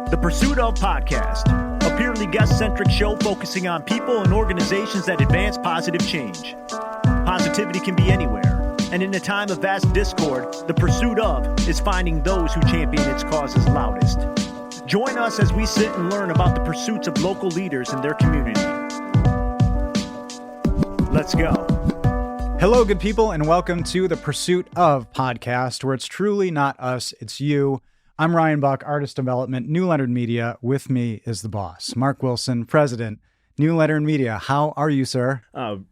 The Pursuit of Podcast, a purely guest-centric show focusing on people and organizations that advance positive change. Positivity can be anywhere, and in a time of vast discord, the pursuit of is finding those who champion its causes loudest. Join us as we sit and learn about the pursuits of local leaders in their community. Let's go. Hello, good people, and welcome to the Pursuit of Podcast, where it's truly not us, it's you. I'm Ryan Buck, Artist Development, New Leonard Media. With me is the boss, Mark Wilson, President, New Leonard Media. How are you, sir?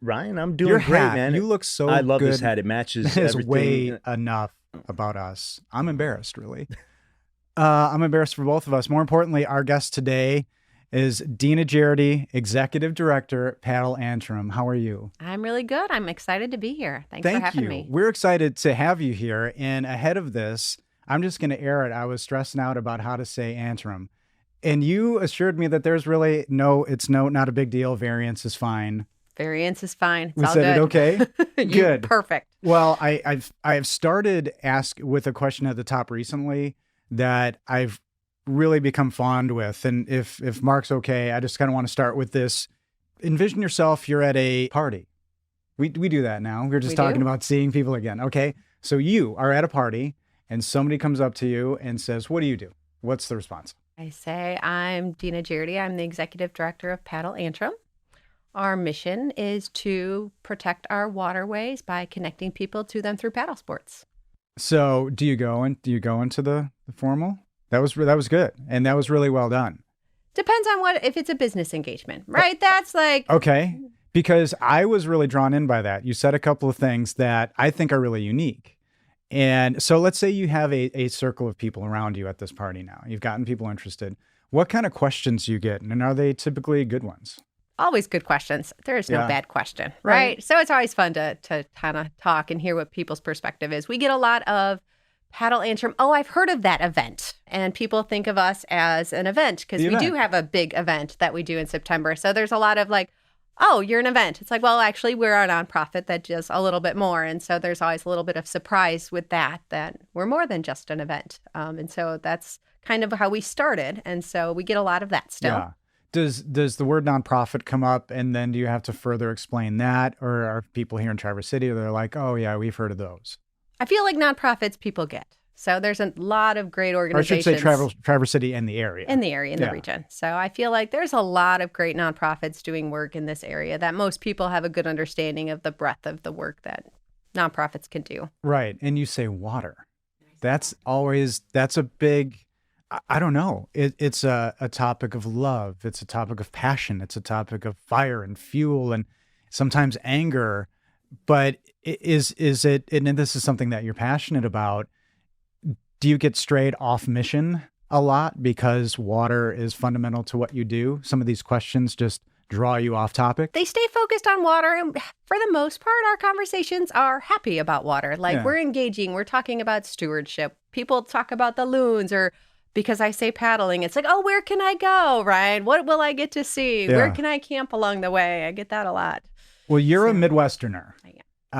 Ryan, I'm doing Your great, hat, man. You look so good. I love this hat. It matches That is everything. way enough about us. I'm embarrassed, really. I'm embarrassed for both of us. More importantly, our guest today is Deana Jerdee, Executive Director, Paddle Antrim. How are you? I'm really good. I'm excited to be here. Thanks for having me. We're excited to have you here. And ahead of this, I'm just going to air it. I was stressing out about how to say Antrim. And you assured me that there's really not a big deal. Variance is fine. Variance is fine. It's we all said good. it okay? Good. Perfect. Well, I've started with a question at the top recently that I've really become fond with. And if Mark's okay, I just kind of want to start with this. Envision yourself, you're at a party. We do that now. We were just talking about seeing people again. Okay. So you are at a party and somebody comes up to you and says, what do you do? What's the response? I say, I'm Deana Jerdee. I'm the Executive Director of Paddle Antrim. Our mission is to protect our waterways by connecting people to them through paddle sports. So do you go into the formal? That was good. And that was really well done. Depends on if it's a business engagement, right? That's like... Okay. Because I was really drawn in by that. You said a couple of things that I think are really unique. And so let's say you have a circle of people around you at this party now. You've gotten people interested. What kind of questions do you get? And are they typically good ones? Always good questions. There is no bad question, right? So it's always fun to kind of talk and hear what people's perspective is. We get a lot of Paddle Antrim. Oh, I've heard of that event. And people think of us as an event because we do have a big event that we do in September. So there's a lot of like, oh, you're an event. It's like, well, actually, we're a nonprofit that does a little bit more. And so there's always a little bit of surprise with that we're more than just an event. And so that's kind of how we started. And so we get a lot of that still. Yeah. Does the word nonprofit come up and then do you have to further explain that? Or are people here in Traverse City, they're like, oh, yeah, we've heard of those? I feel like nonprofits people get. So there's a lot of great organizations. Or I should say Traverse City and the area. In the region. So I feel like there's a lot of great nonprofits doing work in this area that most people have a good understanding of the breadth of the work that nonprofits can do. Right. And you say water. That's a big, I don't know. It's a topic of love. It's a topic of passion. It's a topic of fire and fuel and sometimes anger. But is it, and this is something that you're passionate about, do you get strayed off mission a lot because water is fundamental to what you do? Some of these questions just draw you off topic? They stay focused on water. And for the most part, our conversations are happy about water. Like we're engaging. We're talking about stewardship. People talk about the loons or because I say paddling, it's like, oh, where can I go, Ryan? What will I get to see? Yeah. Where can I camp along the way? I get that a lot. Well, you're a Midwesterner. I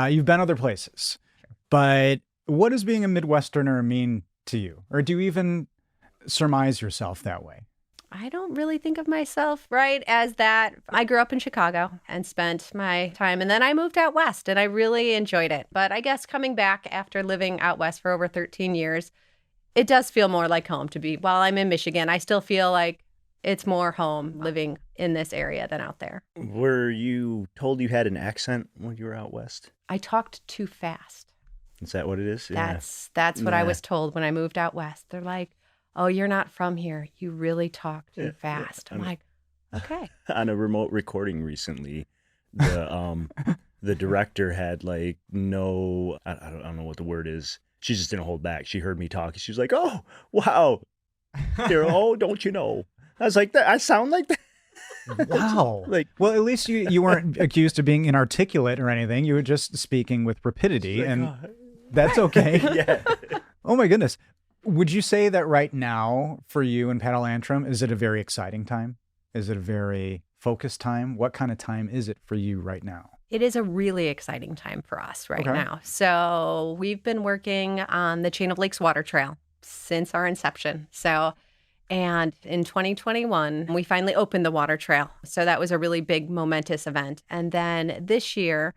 am. You've been other places. Sure. But what does being a Midwesterner mean to you? Or do you even surmise yourself that way? I don't really think of myself, as that. I grew up in Chicago and spent my time, and then I moved out west, and I really enjoyed it. But I guess coming back after living out west for over 13 years, it does feel more like home to be. While I'm in Michigan, I still feel like it's more home living in this area than out there. Were you told you had an accent when you were out west? I talked too fast. Is that what it is? That's what I was told when I moved out west. They're like, oh, you're not from here. You really talk too fast. I'm like, okay. On a remote recording recently, the director had like no, I don't know what the word is. She just didn't hold back. She heard me talk. She was like, oh, wow. Oh, don't you know? I was like, I sound like that. Wow. Well, at least you weren't accused of being inarticulate or anything. You were just speaking with rapidity, and that's okay. Yeah. Oh my goodness. Would you say that right now for you in Paddle Antrim, is it a very exciting time? Is it a very focused time? What kind of time is it for you right now? It is a really exciting time for us right now. So we've been working on the Chain of Lakes Water Trail since our inception. So And in 2021, we finally opened the water trail. So that was a really big, momentous event. And then this year,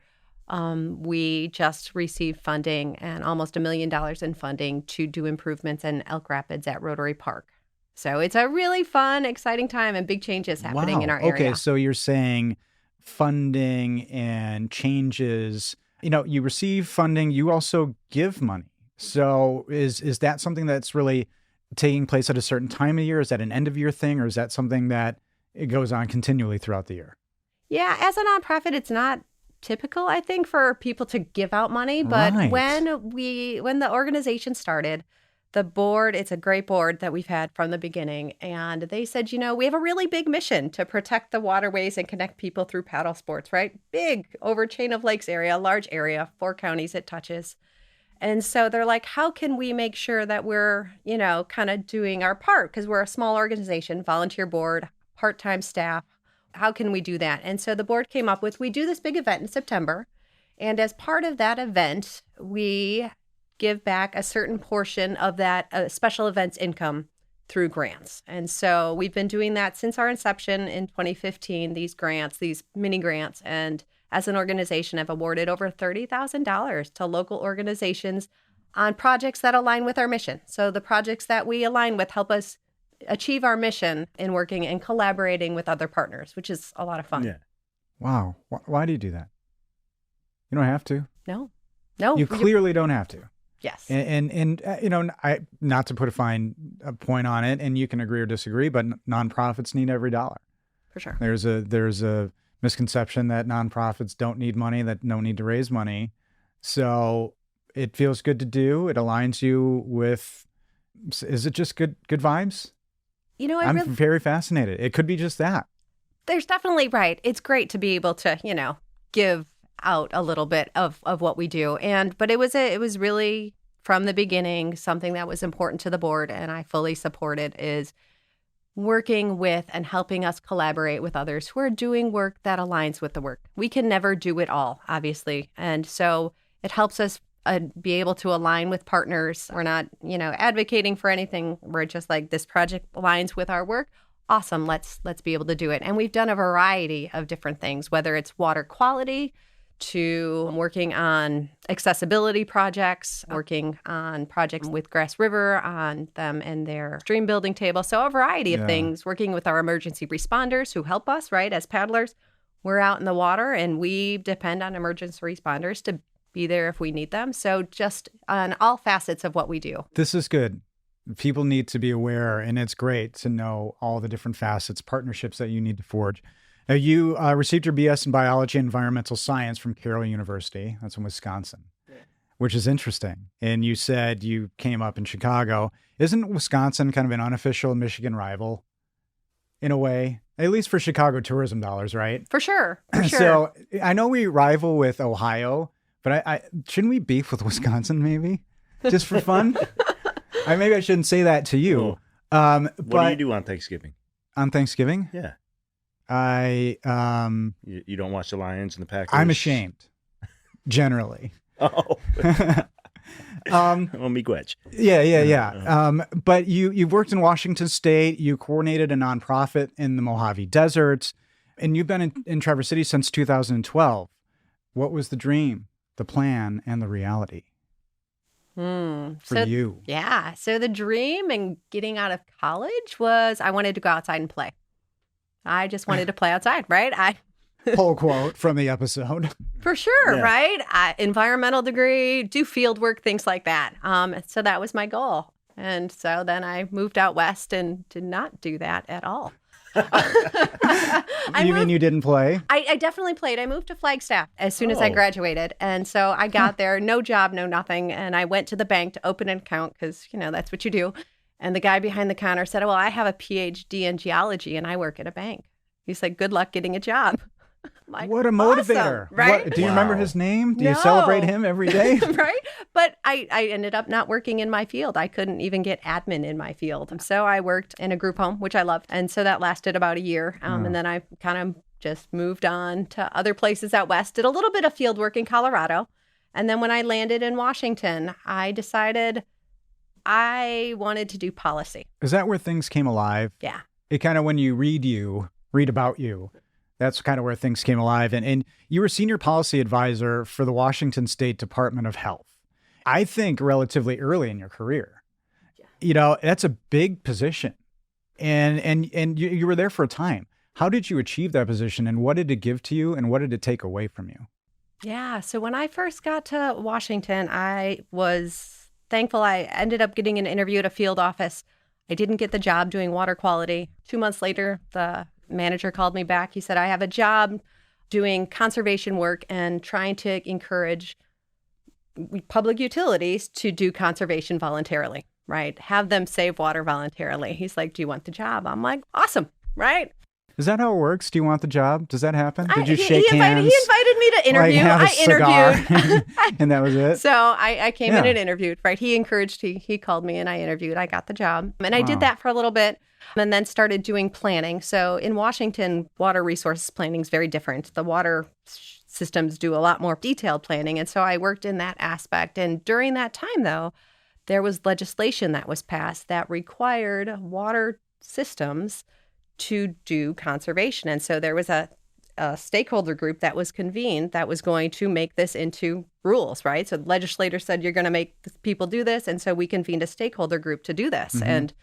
we just received funding and almost $1 million in funding to do improvements in Elk Rapids at Rotary Park. So it's a really fun, exciting time and big changes happening in our area. Okay, so you're saying funding and changes. You receive funding, you also give money. So is that something that's really taking place at a certain time of year? Is that an end of year thing, or is that something that it goes on continually throughout the year? Yeah, as a nonprofit, it's not typical, I think, for people to give out money. But Right. when the organization started, the board, it's a great board that we've had from the beginning. And they said, we have a really big mission to protect the waterways and connect people through paddle sports, right? Big over Chain of Lakes area, large area, 4 counties it touches. And so they're like, how can we make sure that we're, kind of doing our part? Because we're a small organization, volunteer board, part-time staff. How can we do that? And so the board came up with, we do this big event in September. And as part of that event, we give back a certain portion of that special events income through grants. And so we've been doing that since our inception in 2015, these grants, these mini grants. And as an organization, I've awarded over $30,000 to local organizations on projects that align with our mission. So the projects that we align with help us achieve our mission in working and collaborating with other partners, which is a lot of fun. Yeah. Wow. Why do you do that? You don't have to. No. You clearly don't have to. Yes. And I not to put a fine point on it, and you can agree or disagree, but nonprofits need every dollar. For sure. There's a misconception that nonprofits don't need money, that don't need to raise money. So it feels good to do. It aligns you with, is it just good vibes? I'm very fascinated. It could be just that. There's definitely, right. It's great to be able to, give out a little bit of what we do. But it was really from the beginning something that was important to the board, and I fully support it, is working with and helping us collaborate with others who are doing work that aligns with the work. We can never do it all, obviously. And so it helps us be able to align with partners. We're not, advocating for anything. We're just like, this project aligns with our work. Awesome. Let's be able to do it. And we've done a variety of different things, whether it's water quality to working on accessibility projects, working on projects with Grass River on them and their stream building table. So a variety of things, working with our emergency responders who help us, right? As paddlers, we're out in the water and we depend on emergency responders to be there if we need them. So just on all facets of what we do. This is good. People need to be aware, and it's great to know all the different facets, partnerships that you need to forge. Now, you received your BS in Biology and Environmental Science from Carroll University. That's in Wisconsin, which is interesting. And you said you came up in Chicago. Isn't Wisconsin kind of an unofficial Michigan rival in a way? At least for Chicago tourism dollars, right? For sure. So I know we rival with Ohio, but I shouldn't we beef with Wisconsin maybe? Just for fun? Maybe I shouldn't say that to you. What do you do on Thanksgiving? On Thanksgiving? Yeah. You don't watch the Lions and the Packers? I'm ashamed, generally. Oh. Miigwech. Yeah. But you've worked in Washington State. You coordinated a nonprofit in the Mojave Desert, and you've been in Traverse City since 2012. What was the dream, the plan, and the reality for you? Yeah. So the dream and getting out of college was I wanted to go outside and play. I just wanted to play outside, right? Pull quote from the episode. For sure, Yeah. right? Environmental degree, do field work, things like that. So that was my goal. And so then I moved out west and did not do that at all. You mean you didn't play? I definitely played. I moved to Flagstaff as soon as I graduated. And so I got there, no job, no nothing. And I went to the bank to open an account because, that's what you do. And the guy behind the counter said, well, I have a PhD in geology and I work at a bank. He's like, good luck getting a job. Like, what a motivator. Awesome, right? Do you remember his name? Do you celebrate him every day? Right? But I ended up not working in my field. I couldn't even get admin in my field. So I worked in a group home, which I loved. And so that lasted about a year. And then I kind of just moved on to other places out west, did a little bit of field work in Colorado. And then when I landed in Washington, I decided I wanted to do policy. Is that where things came alive? Yeah. It kind of, when you read about you, that's kind of where things came alive. And you were senior policy advisor for the Washington State Department of Health. I think relatively early in your career. Yeah. You know, that's a big position. And you were there for a time. How did you achieve that position, and what did it give to you, and what did it take away from you? Yeah. So when I first got to Washington, I was thankful I ended up getting an interview at a field office. I didn't get the job doing water quality. 2 months later, the manager called me back. He said, I have a job doing conservation work and trying to encourage public utilities to do conservation voluntarily, right? Have them save water voluntarily. He's like, do you want the job? I'm like, awesome, right? Is that how it works? Do you want the job? Does that happen? Did you shake hands? He invited me to interview. Like, have a cigar, interviewed. and that was it? So I came in and interviewed, right? He called me and I interviewed. I got the job. And I did that for a little bit and then started doing planning. So in Washington, water resources planning is very different. The water systems do a lot more detailed planning. And so I worked in that aspect. And during that time, though, there was legislation that was passed that required water systems to do conservation. And so there was a stakeholder group that was convened that was going to make this into rules, right? So the legislator said, you're going to make people do this. And so we convened a stakeholder group to do this. Mm-hmm. And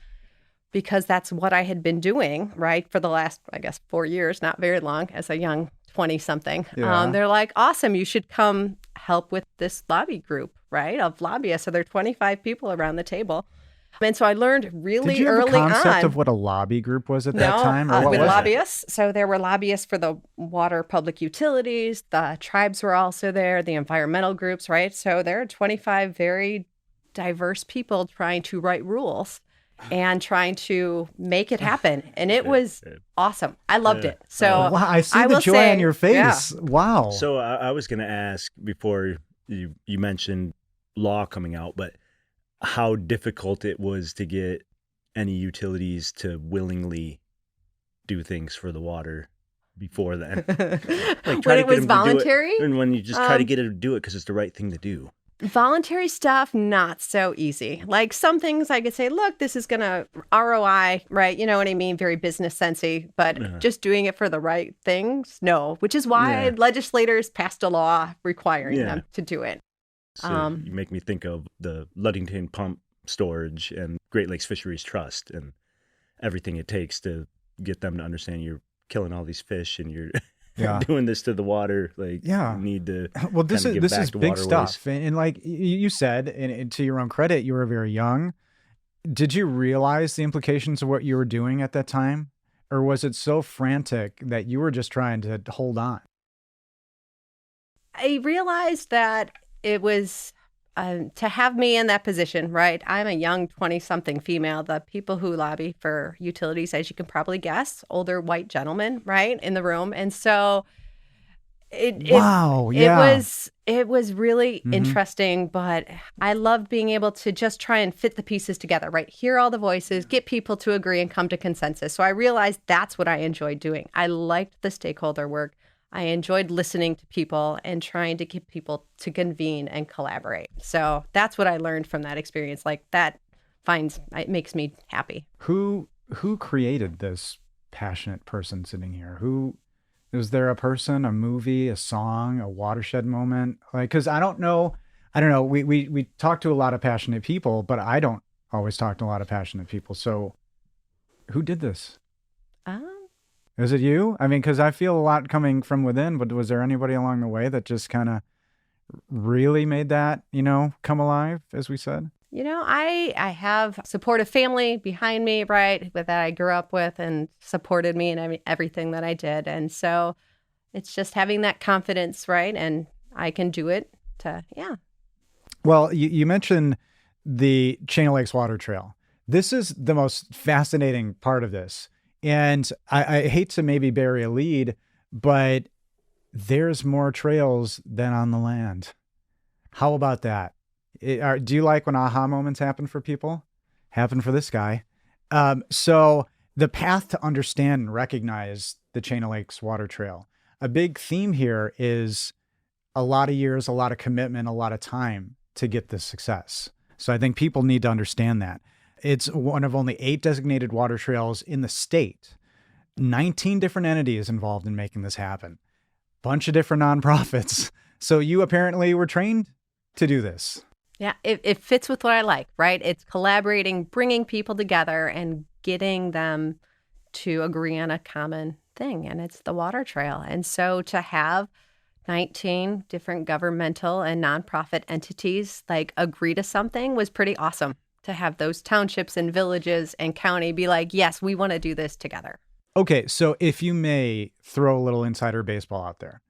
because that's what I had been doing, right, for the last, 4 years, not very long, as a young 20-something, they're like, awesome, you should come help with this lobby group, right, of lobbyists. So there are 25 people around the table. And so I learned really early on. Did you have a concept of what a lobby group was at that time? Or with lobbyists. So there were lobbyists for the water public utilities. The tribes were also there, the environmental groups, right? So there are 25 very diverse people trying to write rules and trying to make it happen. And it was awesome. I loved it. So wow, I see the joy on your face. Yeah. Wow. So I was going to ask before you mentioned law coming out, but how difficult it was to get any utilities to willingly do things for the water before then. Like when it was voluntary? And when you just try to get it to do it because it's the right thing to do. Voluntary stuff, not so easy. Like some things I could say, look, this is going to ROI, right? You know what I mean? Very business sensey, but just doing it for the right things, no. Which is why legislators passed a law requiring them to do it. So you make me think of the Ludington Pump Storage and Great Lakes Fisheries Trust and everything it takes to get them to understand you're killing all these fish and you're doing this to the water. Like, you need to this is big stuff. And like you said, and to your own credit, you were very young. Did you realize the implications of what you were doing at that time? Or was it so frantic that you were just trying to hold on? I realized that it was to have me in that position, right? I'm a young 20-something female. The people who lobby for utilities, as you can probably guess, older white gentlemen, right, in the room. And so it was really interesting, but I loved being able to just try and fit the pieces together, right? Hear all the voices, get people to agree and come to consensus. So I realized that's what I enjoyed doing. I liked the stakeholder work. I enjoyed listening to people and trying to get people to convene and collaborate. So that's what I learned from that experience. Like it makes me happy. Who created this passionate person sitting here? Was there a person, a movie, a song, a watershed moment? Like, cause I don't know. We talk to a lot of passionate people, but I don't always talk to a lot of passionate people. So who did this? Is it you? I mean, because I feel a lot coming from within, but was there anybody along the way that just kind of really made that, come alive, as we said? I have supportive family behind me, right, that I grew up with and supported me in everything that I did. And so it's just having that confidence, right? And I can do it Well, you mentioned the Chain of Lakes Water Trail. This is the most fascinating part of this. And I hate to maybe bury a lead, but there's more trails than on the land. How about that? Do you like when aha moments happen for people? Happen for this guy. So the path to understand and recognize the Chain of Lakes Water Trail. A big theme here is a lot of years, a lot of commitment, a lot of time to get this success. So I think people need to understand that. It's one of only 8 designated water trails in the state. 19 different entities involved in making this happen. Bunch of different nonprofits. So you apparently were trained to do this. Yeah, it fits with what I like, right? It's collaborating, bringing people together and getting them to agree on a common thing, and it's the water trail. And so to have 19 different governmental and nonprofit entities like agree to something was pretty awesome. To have those townships and villages and county be like, yes, we want to do this together. Okay, so if you may throw a little insider baseball out there,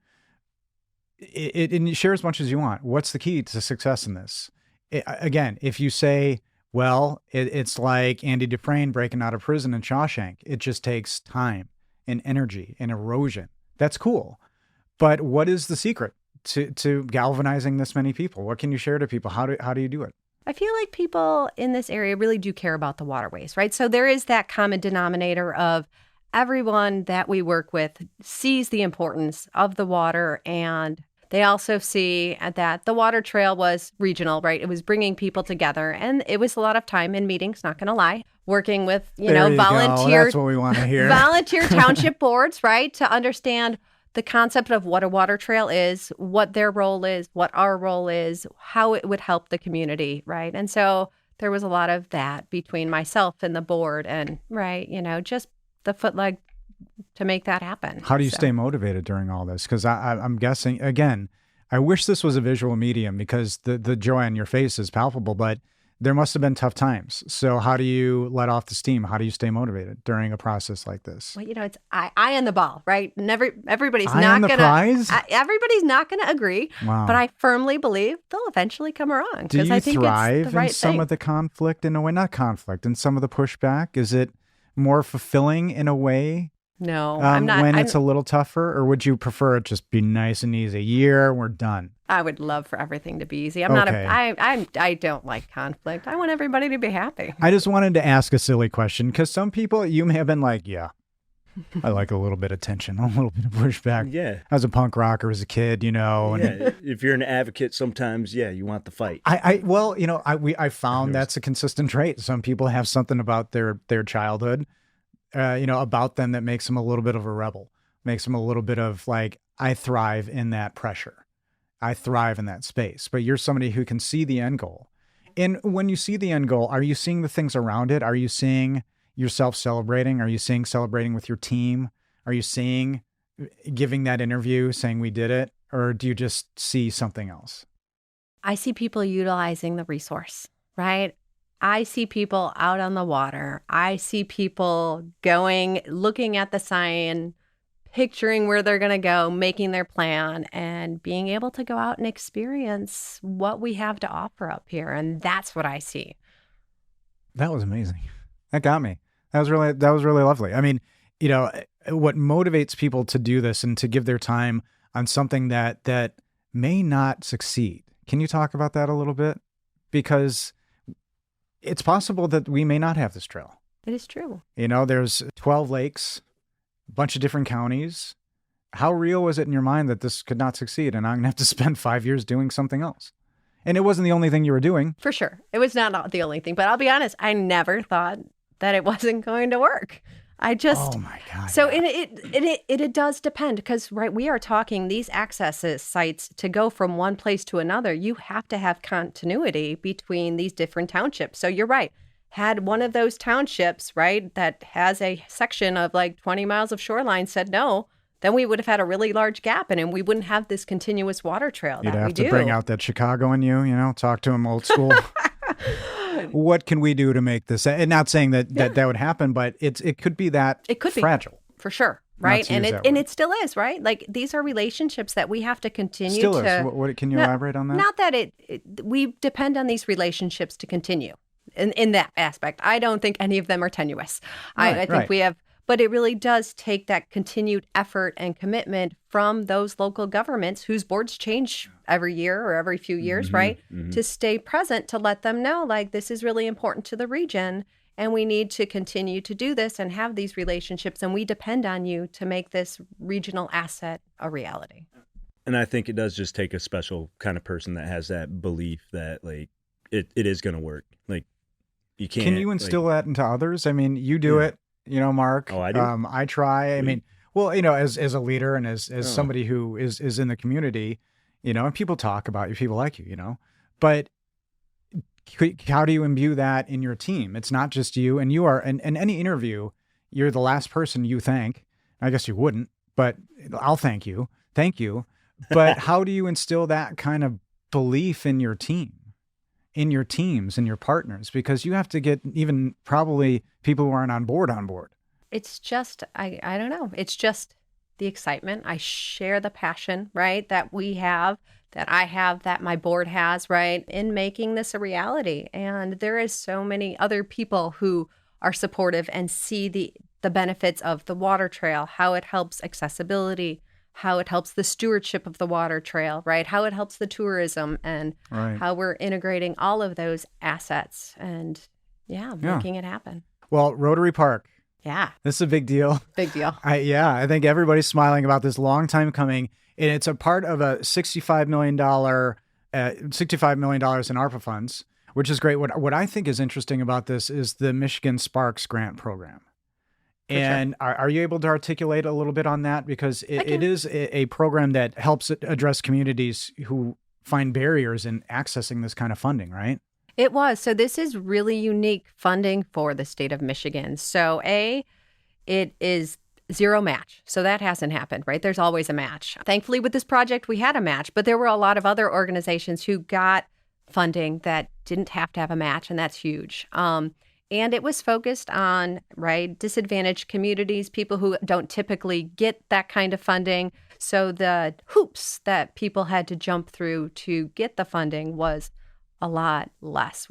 and share as much as you want. What's the key to success in this? Again, if you say, well, it's like Andy Dufresne breaking out of prison in Shawshank. It just takes time and energy and erosion. That's cool. But what is the secret to galvanizing this many people? What can you share to people? How do you do it? I feel like people in this area really do care about the waterways, right? So there is that common denominator of everyone that we work with sees the importance of the water, and they also see that the water trail was regional, right? It was bringing people together, and it was a lot of time in meetings, not going to lie, working with, volunteer. That's what we want to hear. Volunteer township boards, right? To understand the concept of what a water trail is, what their role is, what our role is, how it would help the community, right? And so there was a lot of that between myself and the board and, right, just the footleg to make that happen. How do you stay motivated during all this? Because I'm guessing, again, I wish this was a visual medium because the joy on your face is palpable, but there must have been tough times. So how do you let off the steam? How do you stay motivated during a process like this? Well, it's eye on the ball, right? Everybody's eye not on the gonna prize? Everybody's not gonna agree. Wow. But I firmly believe they'll eventually come around. Do you I think thrive it's the right in some thing. of the conflict in a way? Not conflict, in some of the pushback? Is it more fulfilling in a way? No, I'm not. When it's a little tougher, or would you prefer it just be nice and easy? A year, we're done. I would love for everything to be easy. I don't like conflict. I want everybody to be happy. I just wanted to ask a silly question because some people, you may have been like, yeah, I like a little bit of tension, a little bit of pushback. Yeah. I was a punk rocker as a kid, And Yeah. If you're an advocate, sometimes, you want the fight. I found that's a consistent trait. Some people have something about their childhood, about them that makes them a little bit of a rebel, makes them a little bit of like, I thrive in that pressure. I thrive in that space. But you're somebody who can see the end goal. And when you see the end goal, are you seeing the things around it? Are you seeing yourself celebrating? Are you seeing celebrating with your team? Are you seeing giving that interview, saying we did it? Or do you just see something else? I see people utilizing the resource, right? I see people out on the water. I see people going, looking at the sign, picturing where they're going to go, making their plan, and being able to go out and experience what we have to offer up here. And that's what I see. That was amazing. That got me. That was really lovely. I mean, what motivates people to do this and to give their time on something that may not succeed. Can you talk about that a little bit? Because it's possible that we may not have this trail. It is true. There's 12 lakes, a bunch of different counties. How real was it in your mind that this could not succeed and I'm going to have to spend 5 years doing something else? And it wasn't the only thing you were doing. For sure. It was not the only thing. But I'll be honest, I never thought that it wasn't going to work. Oh my God. So it does depend because, right, we are talking these access sites to go from one place to another. You have to have continuity between these different townships. So you're right. Had one of those townships, right, that has a section of like 20 miles of shoreline said no, then we would have had a really large gap and we wouldn't have this continuous water trail that we do. You'd have to bring out that Chicago in you, talk to them old school. What can we do to make this? And not saying that would happen, but it could be that it could fragile. Be, for sure. Right. And it still is, right? Like these are relationships that we have to continue still to. Is. What can you elaborate on that? Not that we depend on these relationships to continue in that aspect. I don't think any of them are tenuous. I think we have. But it really does take that continued effort and commitment from those local governments whose boards change every year or every few years, right? Mm-hmm. To stay present, to let them know, like, this is really important to the region and we need to continue to do this and have these relationships. And we depend on you to make this regional asset a reality. And I think it does just take a special kind of person that has that belief that, like, it is going to work. Like, you can't. Can you instill that into others? I mean, you do it, Mark. Oh, I do. I try. I mean, well, as a leader and as somebody who is in the community, and people talk about you, people like you, but how do you imbue that in your team? It's not just you, and you are in any interview, you're the last person you thank. I guess you wouldn't, but I'll thank you. Thank you. But how do you instill that kind of belief in your team, in your teams, in your partners? Because you have to get even probably people who aren't on board. It's just, I don't know. It's just the excitement. I share the passion, right, that we have, that I have, that my board has, right, in making this a reality. And there is so many other people who are supportive and see the benefits of the water trail, how it helps accessibility, how it helps the stewardship of the water trail, right, how it helps the tourism, and how we're integrating all of those assets and, making it happen. Well, Rotary Park. Yeah. This is a big deal. Big deal. I think everybody's smiling about this, long time coming. And it's a part of a $65 million in ARPA funds, which is great. What I think is interesting about this is the Michigan Sparks grant program. And are you able to articulate a little bit on that? Because it is a program that helps address communities who find barriers in accessing this kind of funding, right? It was. So this is really unique funding for the state of Michigan. So it is zero match. So that hasn't happened, right? There's always a match. Thankfully, with this project, we had a match, but there were a lot of other organizations who got funding that didn't have to have a match, and that's huge. And it was focused on, right, disadvantaged communities, people who don't typically get that kind of funding. So the hoops that people had to jump through to get the funding was a lot less,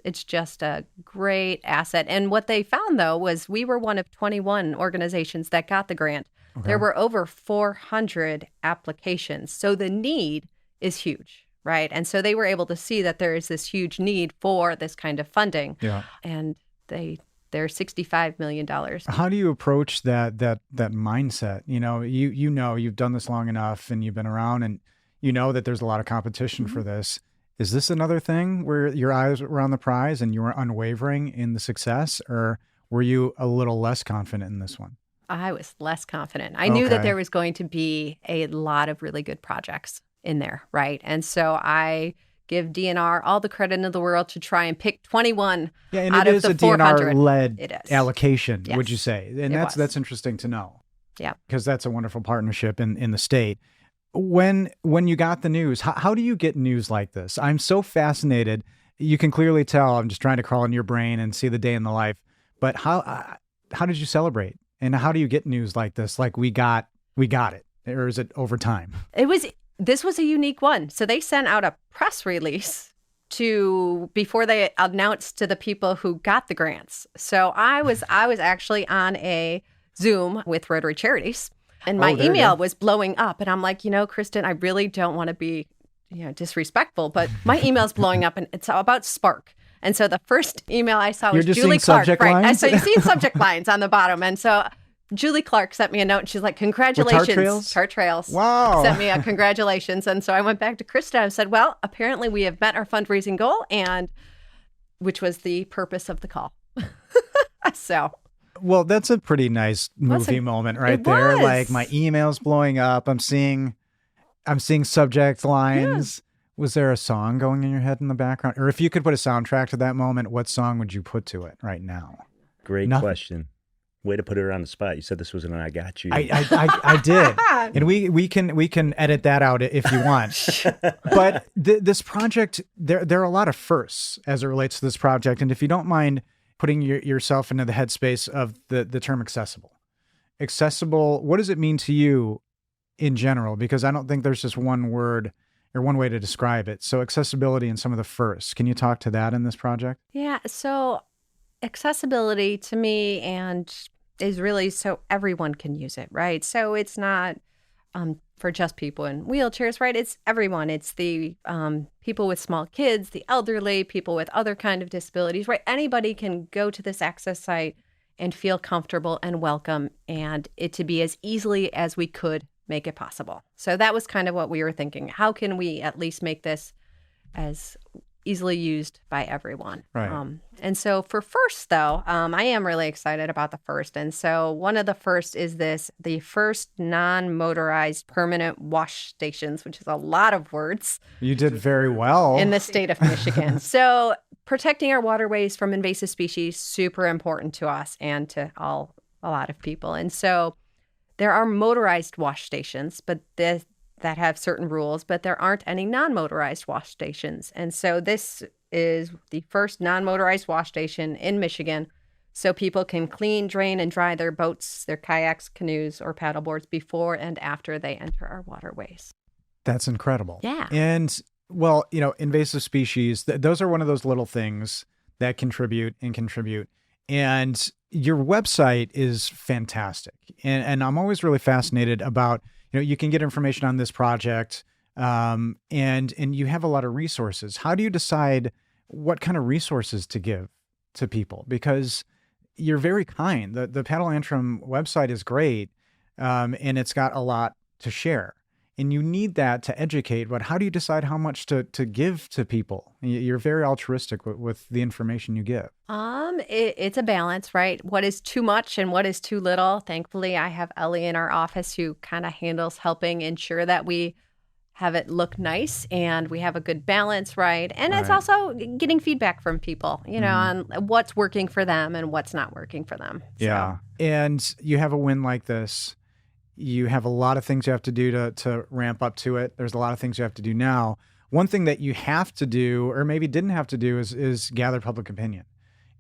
it's just a great asset. And what they found, though, was we were one of 21 organizations that got the grant. Okay. There were over 400 applications. So the need is huge. Right. And so they were able to see that there is this huge need for this kind of funding. Yeah. And they're $65 million. How do you approach that mindset? You've done this long enough and you've been around, and you know that there's a lot of competition for this. Is this another thing where your eyes were on the prize and you were unwavering in the success, or were you a little less confident in this one? I was less confident. I knew that there was going to be a lot of really good projects in there, right? And so I give DNR all the credit in the world to try and pick 21 out of the 400. And it is a DNR-led allocation, would you say? And that's interesting to know. Yeah. Because that's a wonderful partnership in the state. When you got the news, how do you get news like this? I'm so fascinated. You can clearly tell I'm just trying to crawl in your brain and see the day in the life. But how did you celebrate? And how do you get news like this? Like we got it. Or is it over time? This was a unique one. So they sent out a press release before they announced to the people who got the grants. So I was actually on a Zoom with Rotary Charities, and my email was blowing up. And I'm like, Kristen, I really don't want to be, disrespectful, but my email's blowing up, and it's about Spark. And so the first email I saw was Julie Clark. Right. So you've seen subject lines on the bottom. And so Julie Clark sent me a note, and she's like, congratulations. Chart Trails. Wow. Sent me a congratulations. And so I went back to Krista and said, well, apparently we have met our fundraising goal, and which was the purpose of the call. Well, that's a pretty nice movie moment right there. Was. Like my email's blowing up. I'm seeing subject lines. Yeah. Was there a song going in your head in the background? Or if you could put a soundtrack to that moment, what song would you put to it right now? Great question. Way to put her on the spot. You said this was an I got you. I did. And we can edit that out if you want. But this project, there are a lot of firsts as it relates to this project. And if you don't mind putting yourself into the headspace of the term accessible. Accessible, what does it mean to you in general? Because I don't think there's just one word or one way to describe it. So accessibility and some of the firsts. Can you talk to that in this project? Yeah. So accessibility to me is really so everyone can use it, right? So it's not for just people in wheelchairs, right? It's everyone. It's the people with small kids, the elderly, people with other kind of disabilities, right? Anybody can go to this access site and feel comfortable and welcome, and it to be as easily as we could make it possible. So that was kind of what we were thinking. How can we at least make this as easily used by everyone. Right. And so for first, though, I am really excited about the first. And so one of the first is the first non-motorized permanent wash stations, which is a lot of words. You did very well. In the state of Michigan. So protecting our waterways from invasive species, super important to us and to a lot of people. And so there are motorized wash stations, but that have certain rules, but there aren't any non-motorized wash stations. And so this is the first non-motorized wash station in Michigan, so people can clean, drain, and dry their boats, their kayaks, canoes, or paddleboards before and after they enter our waterways. That's incredible. Yeah. And, well, invasive species, those are one of those little things that contribute. And your website is fantastic. And I'm always really fascinated about, you can get information on this project, and you have a lot of resources. How do you decide what kind of resources to give to people? Because you're very kind. The Paddle Antrim website is great, and it's got a lot to share. And you need that to educate, but how do you decide how much to give to people? You're very altruistic with the information you give. It's a balance, right? What is too much and what is too little? Thankfully, I have Ellie in our office who kind of handles helping ensure that we have it look nice and we have a good balance, right? And it's also getting feedback from people, on what's working for them and what's not working for them. Yeah. And you have a win like this. You have a lot of things you have to do to ramp up to it. There's a lot of things you have to do now. One thing that you have to do, or maybe didn't have to do, is gather public opinion.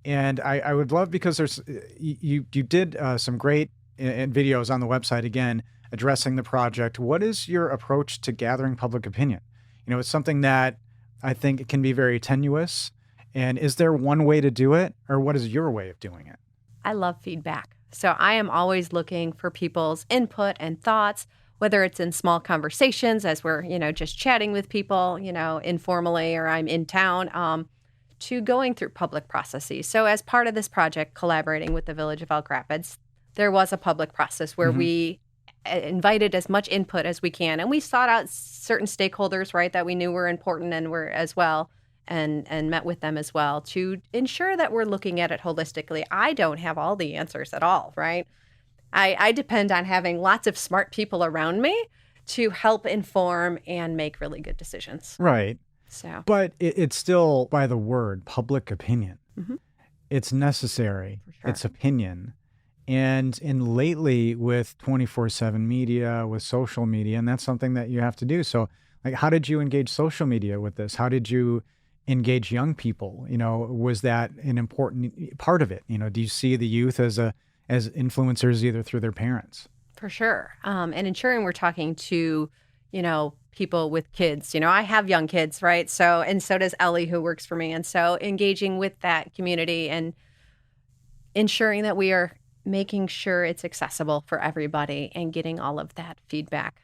And I would love, because you did some great videos on the website, again, addressing the project. What is your approach to gathering public opinion? It's something that I think can be very tenuous. And is there one way to do it, or what is your way of doing it? I love feedback. So I am always looking for people's input and thoughts, whether it's in small conversations as we're, just chatting with people, informally, or I'm in town, to going through public processes. So as part of this project, collaborating with the Village of Elk Rapids, there was a public process where we invited as much input as we can. And we sought out certain stakeholders, right, that we knew were important and were as well, and met with them as well to ensure that we're looking at it holistically. I don't have all the answers at all, right? I depend on having lots of smart people around me to help inform and make really good decisions. Right. So, but it's still, by the word, public opinion. Mm-hmm. It's necessary. For sure. It's opinion. And lately with 24/7 media, with social media, and that's something that you have to do. So, like, how did you engage social media with this? How did you engage young people? Was that an important part of it? Do you see the youth as influencers either through their parents? For sure. And ensuring we're talking to, people with kids. I have young kids, right? So, and so does Ellie, who works for me. And so engaging with that community and ensuring that we are making sure it's accessible for everybody and getting all of that feedback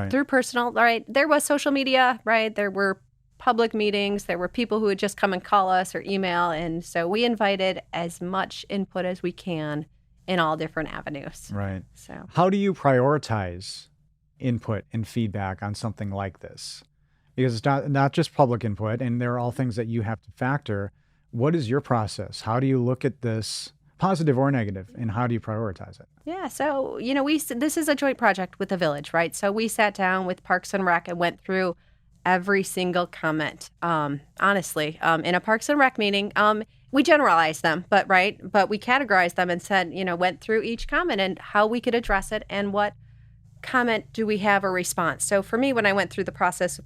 through personal, right? There was social media, right? There were public meetings. There were people who would just come and call us or email. And so we invited as much input as we can in all different avenues. Right. So how do you prioritize input and feedback on something like this? Because it's not just public input, and there are all things that you have to factor. What is your process? How do you look at this, positive or negative, and how do you prioritize it? Yeah, so, this is a joint project with the village, right? So we sat down with Parks and Rec and went through every single comment. Honestly, in a Parks and Rec meeting, we generalized them, but we categorized them and said, went through each comment and how we could address it and what comment do we have a response. So for me, when I went through the process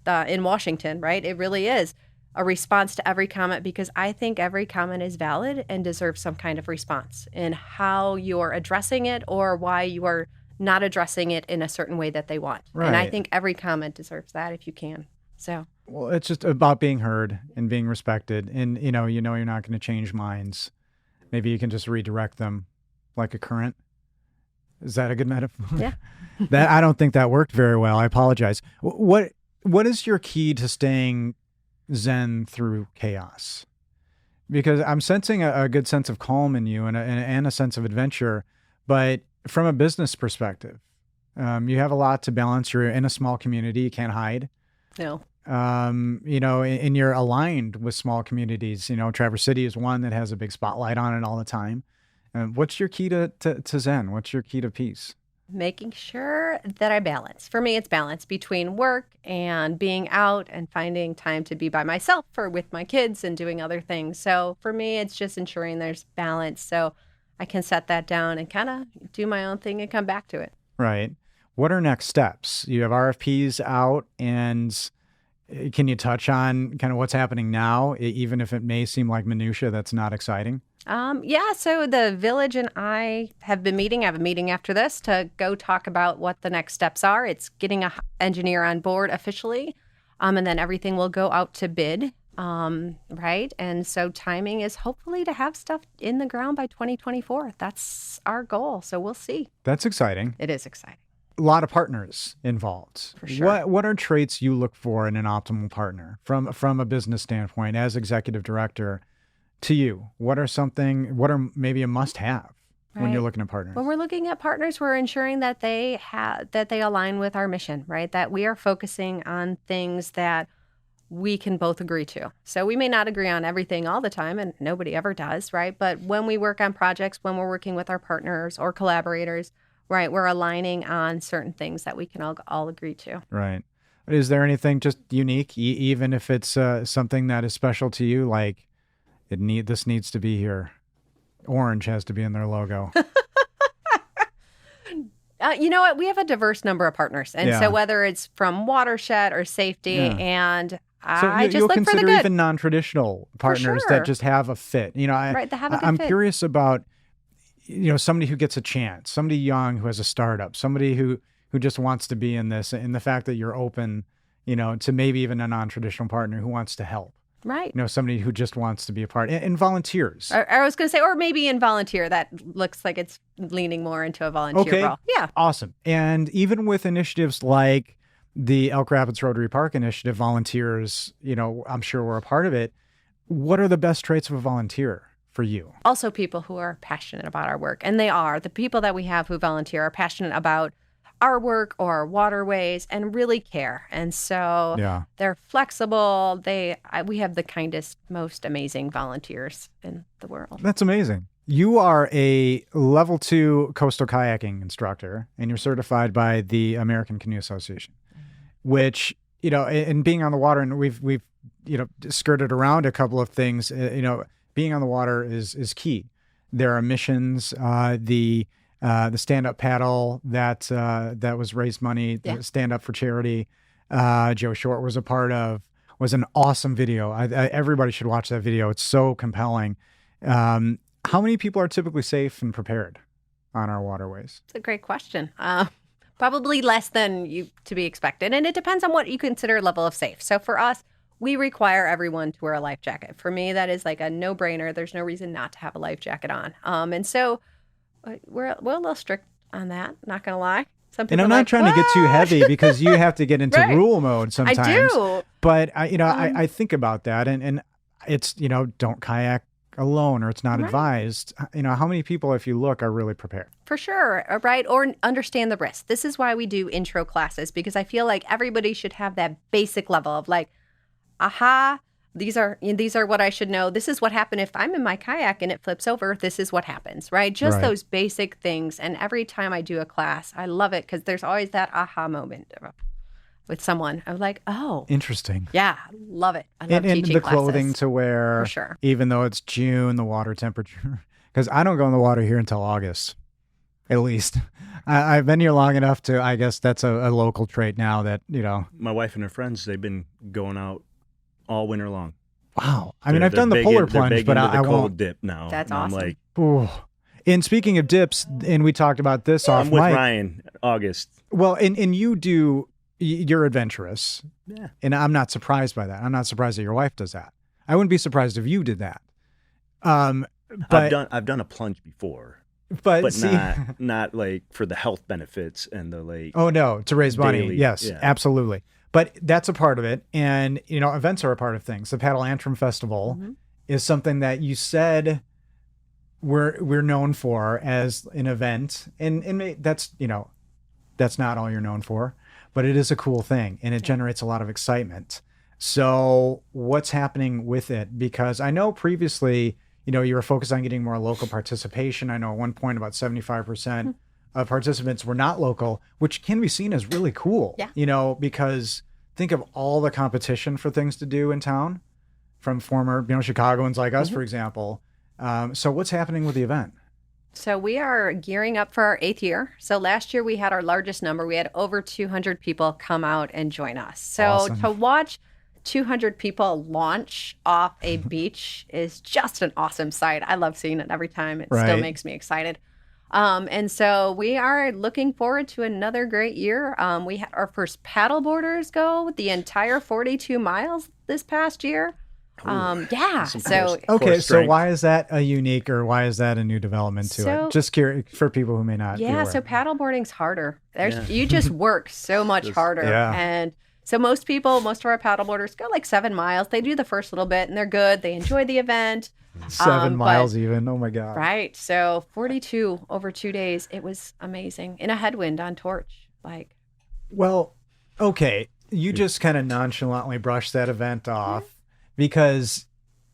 in Washington, right, it really is a response to every comment, because I think every comment is valid and deserves some kind of response in how you're addressing it or why you are not addressing it in a certain way that they want. Right. And I think every comment deserves that if you can. So, well, it's just about being heard and being respected. And, you're not going to change minds. Maybe you can just redirect them like a current. Is that a good metaphor? Yeah. I don't think that worked very well. I apologize. What is your key to staying zen through chaos? Because I'm sensing a good sense of calm in you and a sense of adventure, but from a business perspective, you have a lot to balance. You're in a small community. You can't hide. No. and you're aligned with small communities. Traverse City is one that has a big spotlight on it all the time. What's your key to Zen? What's your key to peace? Making sure that I balance. For me, it's balance between work and being out and finding time to be by myself or with my kids and doing other things. So for me, it's just ensuring there's balance so I can set that down and kind of do my own thing and come back to it. Right. What are next steps? You have RFPs out, and can you touch on kind of what's happening now, even if it may seem like minutia that's not exciting? So the village and I have been meeting. I have a meeting after this to go talk about what the next steps are. It's getting an engineer on board officially, and then everything will go out to bid, right? And so timing is hopefully to have stuff in the ground by 2024. That's our goal, so we'll see. That's exciting. It is exciting. A lot of partners involved. For sure. What are traits you look for in an optimal partner from a business standpoint as executive director? To you, what are maybe a must-have when you're looking at partners? When we're looking at partners, we're ensuring that they align with our mission, right? That we are focusing on things that we can both agree to. So we may not agree on everything all the time, and nobody ever does, right? But when we work on projects, when we're working with our partners or collaborators, right, we're aligning on certain things that we can all agree to. Right. Is there anything just unique, even if it's something that is special to you, like this needs to be here? Orange has to be in their logo. You know what? We have a diverse number of partners. And so whether it's from watershed or safety, and I just look for the good. You'll consider even non-traditional partners that just have a fit. Right, that have a good fit. I'm curious about, somebody who gets a chance, somebody young who has a startup, somebody who just wants to be in this, and the fact that you're open, to maybe even a non-traditional partner who wants to help. Right. Somebody who just wants to be a part, and volunteers. I was going to say, or maybe in volunteer. That looks like it's leaning more into a volunteer role. Yeah. Awesome. And even with initiatives like the Elk Rapids Rotary Park Initiative, volunteers, I'm sure we're a part of it. What are the best traits of a volunteer for you? Also people who are passionate about our work. And they are. The people that we have who volunteer are passionate about our work or our waterways and really care. And so they're flexible. We have the kindest, most amazing volunteers in the world. That's amazing. You are a level 2 coastal kayaking instructor, and you're certified by the American Canoe Association, which, and being on the water, and we've skirted around a couple of things, being on the water is key. There are missions, the stand-up paddle that was raised money, the Stand Up for Charity, Joe Short was a part of, was an awesome video. Everybody should watch that video. It's so compelling. How many people are typically safe and prepared on our waterways? It's a great question. Probably less than to be expected. And it depends on what you consider a level of safe. So for us, we require everyone to wear a life jacket. For me, that is like a no-brainer. There's no reason not to have a life jacket on. And so we're a little strict on that, not going to lie. And I'm not trying to get too heavy because you have to get into rule mode sometimes. I do. But I think about that, and it's, don't kayak alone, or it's not advised. How many people, if you look, are really prepared? For sure, right? Or understand the risk. This is why we do intro classes, because I feel like everybody should have that basic level of like, aha, these are what I should know. This is what happened if I'm in my kayak and it flips over. This is what happens, right? Just those basic things. And every time I do a class, I love it because there's always that aha moment with someone. I'm like, oh. Interesting. Yeah, love it. I love teaching classes. And the classes. clothing to wear. For sure. Even though it's June, the water temperature. Because I don't go in the water here until August, at least. I've been here long enough to, I guess that's a local trait now that, My wife and her friends, they've been going out all winter long. Wow. I mean, I've done the polar plunge, but I won't. Cold dip now. That's and awesome. I'm like, ooh. And speaking of dips, and we talked about this off I'm with mic. Ryan, August. Well, and you're adventurous. Yeah. And I'm not surprised by that. I'm not surprised that your wife does that. I wouldn't be surprised if you did that. But I've done a plunge before. But not like for the health benefits and the like. Oh no, to raise money. Daily, Yes, absolutely. But that's a part of it. And, events are a part of things. The Paddle Antrim Festival is something that you said we're known for as an event. And that's, that's not all you're known for, but it is a cool thing. And it generates a lot of excitement. So what's happening with it? Because I know previously, you were focused on getting more local participation. I know at one point about 75% of participants were not local, which can be seen as really cool, because think of all the competition for things to do in town from former, Chicagoans like us, for example. So what's happening with the event? So we are gearing up for our 8th year. So last year we had our largest number. We had over 200 people come out and join us. So Awesome. To watch 200 people launch off a beach is just an awesome sight. I love seeing it every time. It still makes me excited. And so we are looking forward to another great year. We had our first paddle boarders go the entire 42 miles this past year. So why is that a unique, or why is that a new development to it? Just curious for people who may not be aware. So paddleboarding's harder. You just work so much harder. And so most of our paddleboarders go like 7 miles. They do the first little bit and they're good. They enjoy the event. 7 miles even. Oh my God. Right. So 42 over 2 days. It was amazing in a headwind on Torch. Well, okay. You just kind of nonchalantly brushed that event off. Because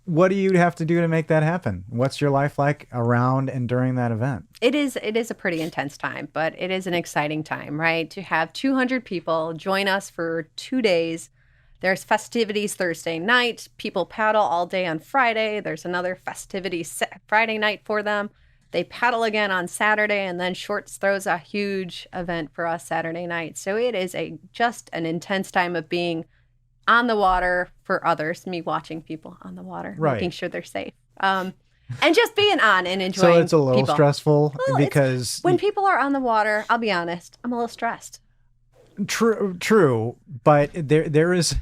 what do you have to do to make that happen? What's your life like around and during that event? It is a pretty intense time, but it is an exciting time, right? To have 200 people join us for 2 days. There's festivities Thursday night. People paddle all day on Friday. There's another festivity Friday night for them. They paddle again on Saturday, and then Shorts throws a huge event for us Saturday night. So it is just an intense time of being on the water for others, me watching people on the water, making sure they're safe. And just being on and enjoying. So it's a little stressful because when people are on the water, I'll be honest, I'm a little stressed. True. But there's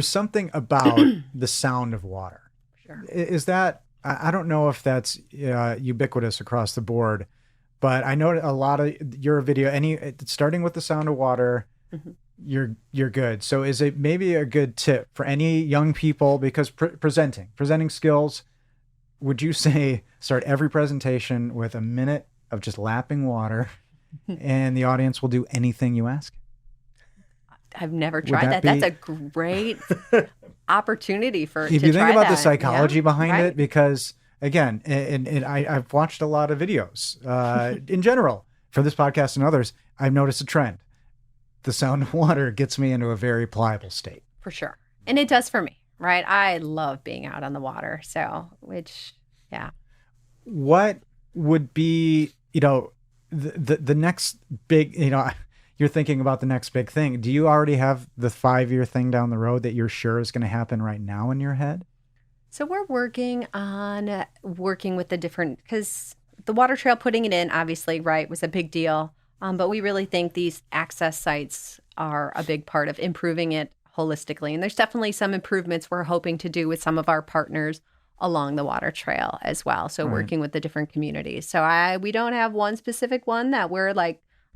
something about the sound of water. Sure. Is that, I don't know if that's ubiquitous across the board, but I know a lot of your video, starting with the sound of water, you're good. So is it maybe a good tip for any young people, because presenting skills, would you say start every presentation with a minute of just lapping water and the audience will do anything you ask? I've never tried that. That's a great opportunity if you think about the psychology behind it, because again, and I've watched a lot of videos in general for this podcast and others, I've noticed a trend. The sound of water gets me into a very pliable state. For sure. And it does for me, right? I love being out on the water. What would be, the next big, you're thinking about the next big thing. Do you already have the 5-year thing down the road that you're sure is going to happen right now in your head? So we're working with the different, because the water trail, putting it in, obviously, right, was a big deal. But we really think these access sites are a big part of improving it holistically. And there's definitely some improvements we're hoping to do with some of our partners along the water trail as well. So working with the different communities. So we don't have one specific one that we're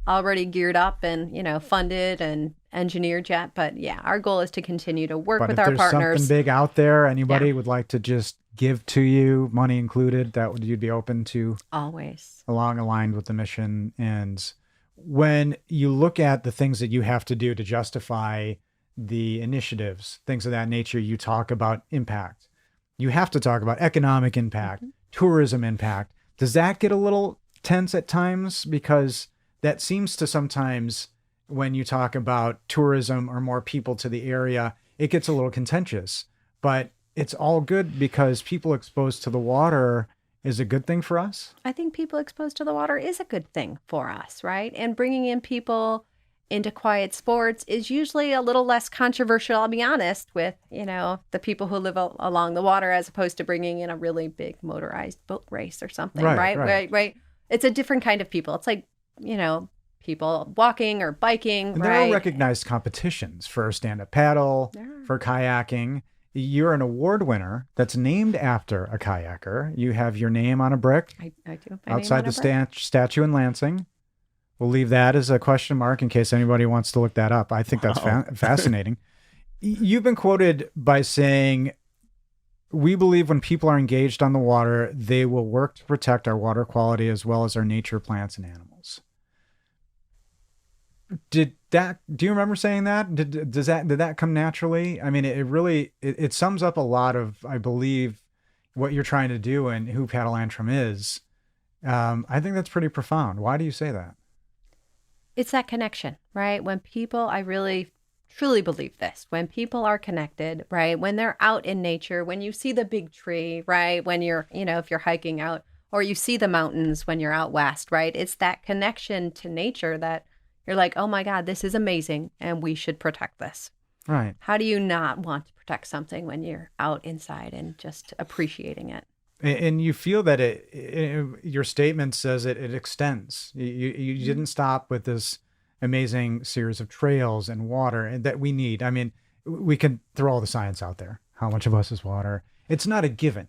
already geared up and, funded and engineered yet. But our goal is to continue to work with our partners. But if there's something big out there, anybody would like to just give to you, money included, you'd be open to? Always. Aligned with the mission. And when you look at the things that you have to do to justify the initiatives, things of that nature, you talk about impact. You have to talk about economic impact, tourism impact. Does that get a little tense at times? Because that seems to sometimes, when you talk about tourism or more people to the area, it gets a little contentious. But it's all good because people exposed to the water is a good thing for us? I think people exposed to the water is a good thing for us, right? And bringing in people into quiet sports is usually a little less controversial, I'll be honest, with, the people who live along the water, as opposed to bringing in a really big motorized boat race or something, right? It's a different kind of people. It's like, people walking or biking, and there are recognized competitions for stand-up paddle, for kayaking. You're an award winner that's named after a kayaker. You have your name on a brick. I do. Outside the statue in Lansing. We'll leave that as a question mark in case anybody wants to look that up. I think that's fascinating. You've been quoted by saying, "We believe when people are engaged on the water, they will work to protect our water quality as well as our nature, plants, and animals." Do you remember saying that? Did that come naturally? I mean, it sums up a lot of, I believe, what you're trying to do and who Paddle Antrim is. I think that's pretty profound. Why do you say that? It's that connection, right? When people, I really truly believe this, when people are connected, right? When they're out in nature, when you see the big tree, right? When you're, if you're hiking out, or you see the mountains when you're out west, right? It's that connection to nature that you're like, oh my God, this is amazing and we should protect this. Right. How do you not want to protect something when you're out inside and just appreciating it? And you feel that your statement says it extends. You didn't stop with this amazing series of trails and water and that we need. I mean, we can throw all the science out there. How much of us is water? It's not a given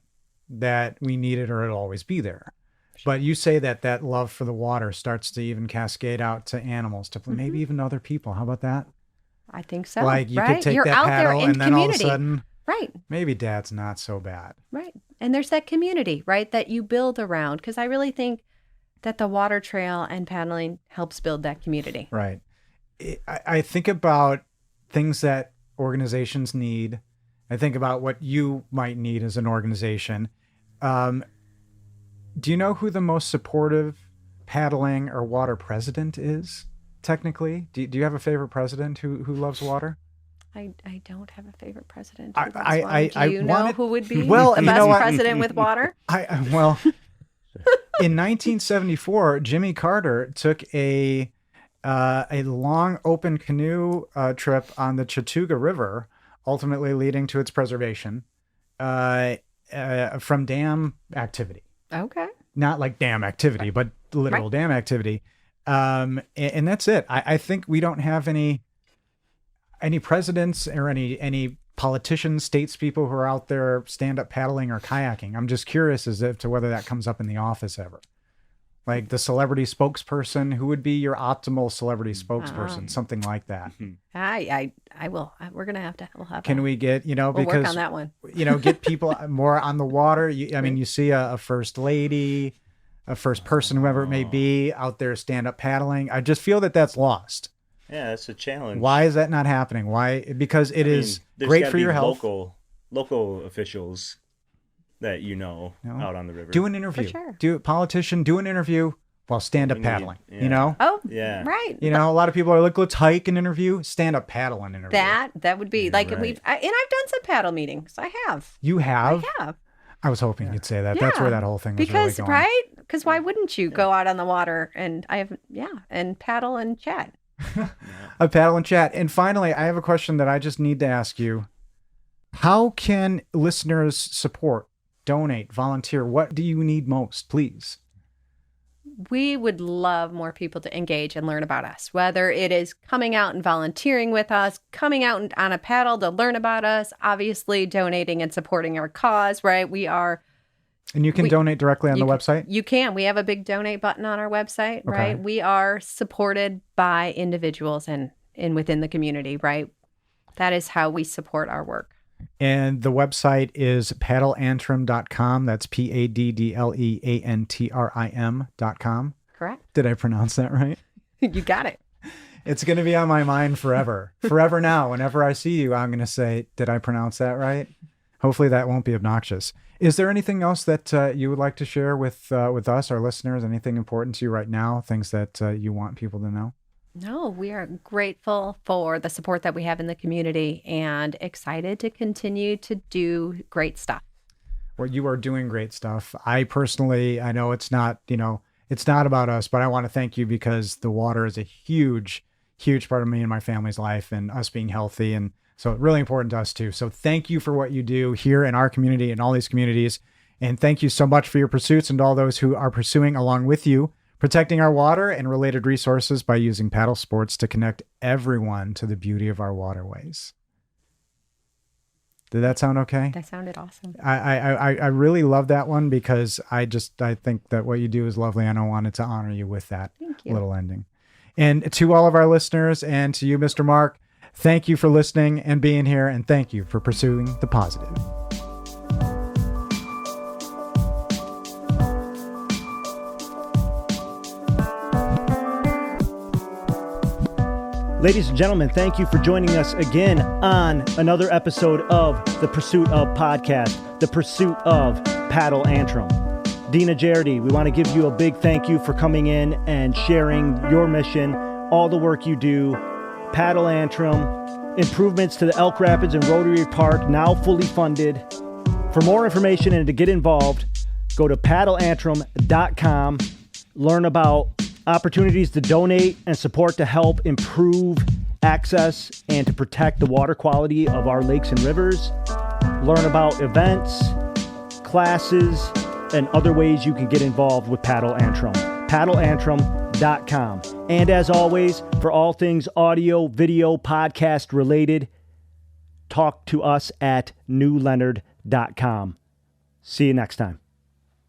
that we need it or it'll always be there. But you say that love for the water starts to even cascade out to animals, to maybe even other people. How about that? I think so. Like you right? could take You're that out paddle there in and then community. all of a sudden, right? Maybe Dad's not so bad. Right. And there's that community, right, that you build around. Because I really think that the water trail and paddling helps build that community. Right. I think about things that organizations need. I think about what you might need as an organization. Do you know who the most supportive paddling or water president is, technically? Do you have a favorite president who loves water? I don't have a favorite president. Do you know who would be well, the best president with water? Well, in 1974, Jimmy Carter took a long open canoe trip on the Chattooga River, ultimately leading to its preservation from dam activity. Okay. Not like dam activity, but literal dam activity. And that's it. I think we don't have any presidents or any politicians, statespeople who are out there stand-up paddling or kayaking. I'm just curious as to whether that comes up in the office ever. Like the celebrity spokesperson, who would be your optimal celebrity spokesperson? Something like that. I will. We're going to have to. We'll have. Can we get, we'll because work on that one. Get people more on the water. You see a first lady, a first person, whoever it may be, out there stand-up paddling. I just feel that that's lost. Yeah, that's a challenge. Why is that not happening? Why? Because it is great for your health. Local officials that out on the river. Do an interview. For sure. Do an interview while stand-up paddling. Oh, yeah. Right. A lot of people are like, let's hike an interview, stand-up paddle an interview. That would be like right. I've done some paddle meetings. I have. You have? I have. I was hoping you'd say that. Yeah. That's where that whole thing was really going. Right? Because why wouldn't you go out on the water and and paddle and chat? A paddle and chat. And finally, I have a question that I just need to ask you. How can listeners support, donate, volunteer? What do you need most, please? We would love more people to engage and learn about us, whether it is coming out and volunteering with us, coming out on a paddle to learn about us, obviously donating and supporting our cause, right? And you can donate directly on the website? You can. We have a big donate button on our website, right? We are supported by individuals and within the community, right? That is how we support our work. And the website is paddleantrim.com. That's PADLEANTRIM.com. Correct. Did I pronounce that right? You got it. It's going to be on my mind forever. Forever now. Whenever I see you, I'm going to say, did I pronounce that right? Hopefully that won't be obnoxious. Is there anything else that you would like to share with us, our listeners? Anything important to you right now? Things that you want people to know? No, we are grateful for the support that we have in the community and excited to continue to do great stuff. Well, you are doing great stuff. I know it's not, it's not about us, but I want to thank you because the water is a huge, huge part of me and my family's life and us being healthy. And so really important to us too. So thank you for what you do here in our community and all these communities. And thank you so much for your pursuits and all those who are pursuing along with you, protecting our water and related resources by using paddle sports to connect everyone to the beauty of our waterways. Did that sound okay? That sounded awesome. I really love that one because I think that what you do is lovely and I wanted to honor you with that little ending. And to all of our listeners and to you, Mr. Mark, thank you for listening and being here, and thank you for pursuing the positive. Ladies and gentlemen, thank you for joining us again on another episode of The Pursuit of Podcast, The Pursuit of Paddle Antrim. Deana Jerdee, we want to give you a big thank you for coming in and sharing your mission, all the work you do. Paddle Antrim, improvements to the Elk Rapids and Rotary Park, now fully funded. For more information and to get involved, go to paddleantrim.com. Learn about opportunities to donate and support to help improve access and to protect the water quality of our lakes and rivers. Learn about events, classes, and other ways you can get involved with Paddle Antrim. paddleantrim.com. And as always, for all things audio, video, podcast related, talk to us at newleonard.com. See you next time.